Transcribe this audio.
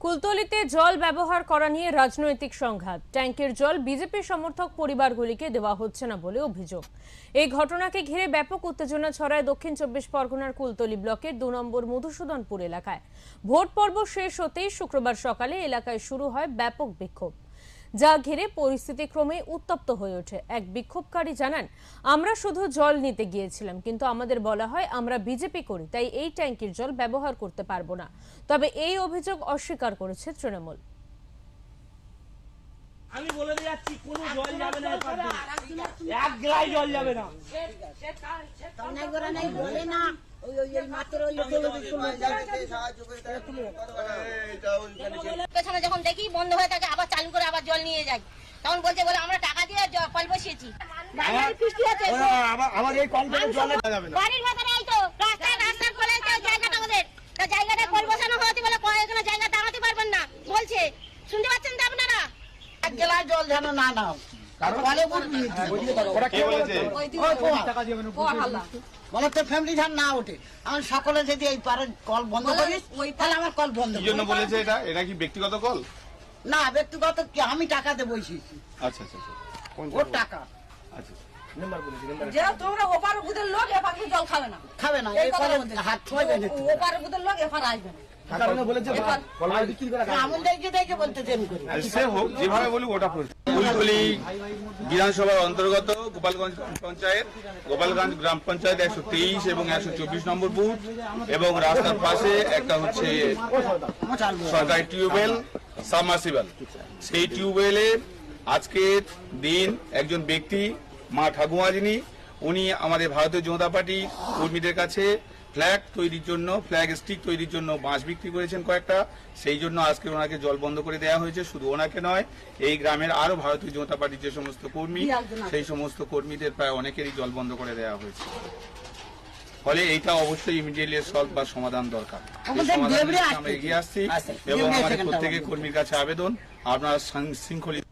কুলতলিতে জল ব্যবহার করা নিয়ে রাজনৈতিক সংঘাত। ট্যাঙ্কের জল বিজেপি সমর্থক পরিবারগুলিকে দেওয়া হচ্ছে না বলে অভিযোগ। এই ঘটনাকে ঘিরে ব্যাপক উত্তেজনা ছড়ায় দক্ষিণ 24 পরগনার কুলতলি ব্লকের 2 নম্বর মধুসূদনপুর এলাকায়। ভোট পর্ব শেষ হতেই শুক্রবার সকালে এলাকায় শুরু হয় ব্যাপক বিক্ষোভ, যা ঘিরে পরিস্থিতি ক্রমে উত্তপ্ত হয়ে ওঠে। এক বিক্ষোভকারী জানান, আমরা শুধু জল নিতে গিয়েছিলাম, কিন্তু আমাদের বলা হয় আমরা বিজেপি করি, তাই এই ট্যাঙ্কির জল ব্যবহার করতে পারবো না। তবে এই অভিযোগ অস্বীকার করেছে তৃণমূল। আমি বলে দিচ্ছি কোনো জল যাবে না, এক গ্লাস জল যাবে না। পেছনে যখন দেখি বন্ধ হয়ে থাকে আবার চালু করে আবার জল নিয়ে যাই, তখন বলছে বলে আমরা টাকা দিয়ে কল বসিয়েছি। বাড়ির ভেতরে এই তো রাস্তার কোলে জায়গাটা ওদের, জায়গাটা কল বসানো হয়েছে বলে এখানে জায়গা দাঁড়াতে পারবেন না বলছে। শুনতে পাচ্ছেন তো আপনারা? এক গ্লাস জল যেন না নাও, বলে তো ফ্যামিলি ধান না ওঠে। আমার সকলে যদি এই পারে কল বন্ধ করিস তাহলে আমার কল বন্ধ। কি জন্য বলেছে এটা? এটা কি ব্যক্তিগত কল? না ব্যক্তিগত কি, আমি টাকা দেবো। আচ্ছা আচ্ছা আচ্ছা, ওর টাকা আচ্ছা। তোমরা ওপার বুধের লোক এপার জল খাবে না, খাবে না, এই কলে হাত ছোঁয়াবে না। ওপার বুধের লোক এপার আসবে না। সে হোক, যেভাবে বলি ওটা কুলতলি বিধানসভার অন্তর্গত গোপালগঞ্জ পঞ্চায়েত, গোপালগঞ্জ গ্রাম পঞ্চায়েত 123 এবং 124 নম্বর বুথ, এবং রাস্তার পাশে একটা হচ্ছে সরকারি টিউবওয়েল সাবমার্সিবল। সেই টিউবওয়েলে আজকের দিন একজন ব্যক্তি, মা ঠাকুমা যিনি, উনি আমাদের ভারতীয় জনতা পার্টি কর্মীদের কাছে ফ্ল্যাগ তৈরির জন্য, ফ্ল্যাগ স্টিক তৈরির জন্য বাঁশ বিক্রি করেছেন কয়েকটা। সেই জন্য আজকে ওনাকে জল বন্ধ করে দেওয়া হয়েছে। শুধু ওনাকে নয়, এই গ্রামের আরো ভারতীয় জনতা পার্টির যে সমস্ত কর্মী, সেই সমস্ত কর্মীদের প্রায় অনেকেরই জল বন্ধ করে দেওয়া হয়েছে। ফলে এইটা অবশ্যই ইমিডিয়েটলি সলভ বা সমাধান দরকার। আমরা এগিয়ে আসছি এবং আমাদের প্রত্যেকের কর্মীর কাছে আবেদন, আপনারা শৃঙ্খলিত